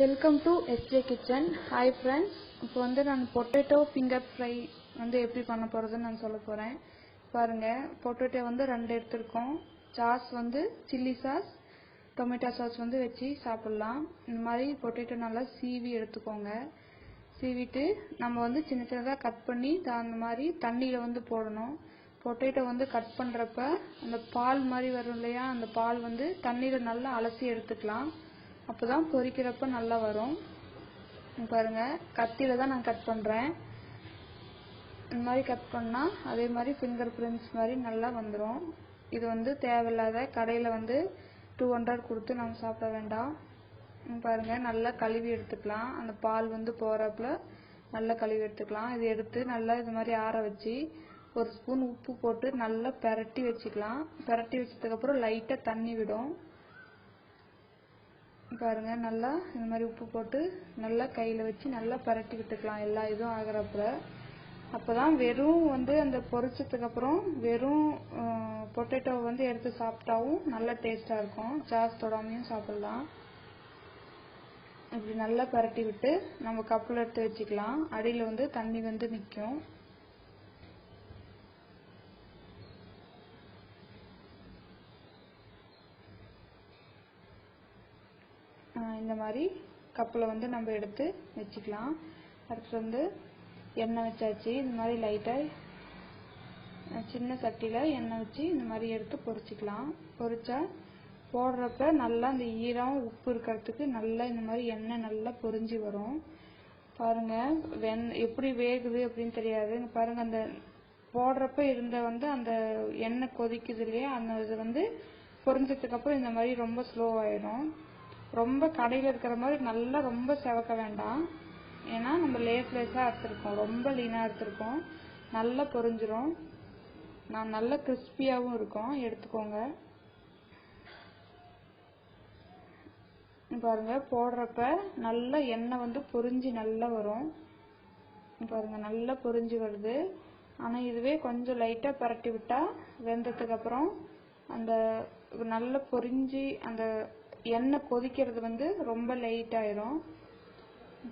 Welcome to SJ kitchen. Hi friends, இப்போ வந்து நான் பொட்டேட்டோ ஃபிங்கர் ஃப்ரை வந்து எப்படி பண்ண போகிறதுன்னு நான் சொல்ல போகிறேன். பாருங்கள், பொட்டேட்டோ வந்து 2 எடுத்துருக்கோம். சாஸ் வந்து சில்லி சாஸ், டொமேட்டோ சாஸ் வந்து வச்சு சாப்பிட்லாம். இந்த மாதிரி பொட்டேட்டோ நல்லா சீவி எடுத்துக்கோங்க. சீவிட்டு நம்ம வந்து சின்ன சின்னதாக கட் பண்ணி அந்த மாதிரி தண்ணியில் வந்து போடணும். பொட்டேட்டோ வந்து கட் பண்ணுறப்ப அந்த பால் மாதிரி வரும் இல்லையா, அந்த பால் வந்து தண்ணியில் நல்லா அலசி எடுத்துக்கலாம். அப்போ தான் பொரிக்கிறப்ப நல்லா வரும். பாருங்கள், கத்தியில் தான் நான் கட் பண்ணுறேன். இந்த மாதிரி கட் பண்ணால் அதே மாதிரி ஃபிங்கர் பிரிண்ட்ஸ் மாதிரி நல்லா வந்துடும். இது வந்து தேவையில்லாத கடையில் வந்து 200 கொடுத்து நம்ம சாப்பிட வேண்டாம். பாருங்கள், நல்லா கழுவி எடுத்துக்கலாம். அந்த பால் வந்து போகிறப்பல நல்லா கழுவி எடுத்துக்கலாம். இது எடுத்து நல்லா இது மாதிரி ஆற வச்சு 1 ஸ்பூன் உப்பு போட்டு நல்லா பெரட்டி வச்சுக்கலாம். பெரட்டி வச்சதுக்கப்புறம் லைட்டாக தண்ணி விடும். பாருங்கள், நல்லா இந்த மாதிரி உப்பு போட்டு நல்லா கையில் வச்சு நல்லா பரட்டி விட்டுக்கலாம் எல்லா இதுவும் ஆகிறப்ப. அப்போ தான் வெறும் வந்து அந்த பொரிச்சதுக்கப்புறம் வெறும் பொட்டேட்டோவை வந்து எடுத்து சாப்பிட்டாவும் நல்லா டேஸ்ட்டாக இருக்கும். சாஸ் தொடாமையும் சாப்பிட்லாம். இப்படி நல்லா பரட்டி விட்டு நம்ம கப்பில் எடுத்து வச்சுக்கலாம். அடியில் வந்து தண்ணி வந்து நிற்கும். இந்த மாதிரி கப்பில் வந்து நம்ம எடுத்து வச்சுக்கலாம். அடுத்து வந்து எண்ணெய் வச்சாச்சு. இந்த மாதிரி லைட்டாக சின்ன சட்டியில் எண்ணெய் வச்சு இந்த மாதிரி எடுத்து பொரிச்சிக்கலாம். பொரிச்சா போடுறப்ப நல்லா அந்த ஈரம் உப்பு இருக்கிறதுக்கு நல்லா இந்த மாதிரி எண்ணெய் நல்லா பொரிஞ்சு வரும். பாருங்கள், எப்படி வேகுது அப்படின்னு தெரியாது. பாருங்கள், அந்த போடுறப்ப இருந்த வந்து அந்த எண்ணெய் கொதிக்குது இல்லையா, அந்த இது வந்து பொரிஞ்சதுக்கப்புறம் இந்த மாதிரி ரொம்ப ஸ்லோவாயிடும். ரொம்ப கடையில் இருக்கிற மாதிரி நல்லா ரொம்ப செவக்க வேண்டாம். ஏன்னா நம்ம லேஸாக எடுத்துருக்கோம், ரொம்ப லீனாக எடுத்துருக்கோம். நல்லா பொரிஞ்சிரும். நல்லா கிறிஸ்பியாகவும் இருக்கும். எடுத்துக்கோங்க. பாருங்கள், போடுறப்ப நல்லா எண்ணெய் வந்து பொரிஞ்சு நல்லா வரும். பாருங்கள், நல்லா பொரிஞ்சு வருது. ஆனால் இதுவே கொஞ்சம் லைட்டாக பரட்டி விட்டால் வெந்ததுக்கப்புறம் அந்த நல்லா பொரிஞ்சு அந்த எண்ணெய் கொதிக்கிறது வந்து ரொம்ப லைட் ஆயிரும்.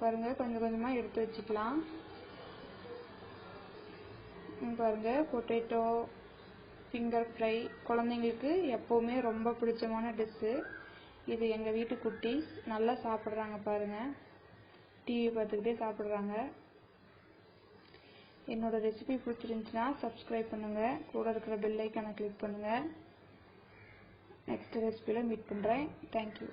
பாருங்கள், கொஞ்சம் கொஞ்சமாக எடுத்து வச்சுக்கலாம். பாருங்கள், பொட்டேட்டோ ஃபிங்கர் ஃப்ரை குழந்தைங்களுக்கு எப்போவுமே ரொம்ப பிடிச்சமான டிஷ்ஷு. இது எங்கள் வீட்டு குட்டீஸ் நல்லா சாப்பிட்றாங்க. பாருங்கள், டிவி பார்த்துக்கிட்டே சாப்பிட்றாங்க. என்னோடய ரெசிபி பிடிச்சிருந்துச்சுன்னா சப்ஸ்கிரைப் பண்ணுங்கள். கூட இருக்கிற பெல் ஐக்கானை கிளிக் பண்ணுங்கள். நெக்ஸ்ட் ரெசிபியில் மீட் பண்ணுறேன். தேங்க்யூ.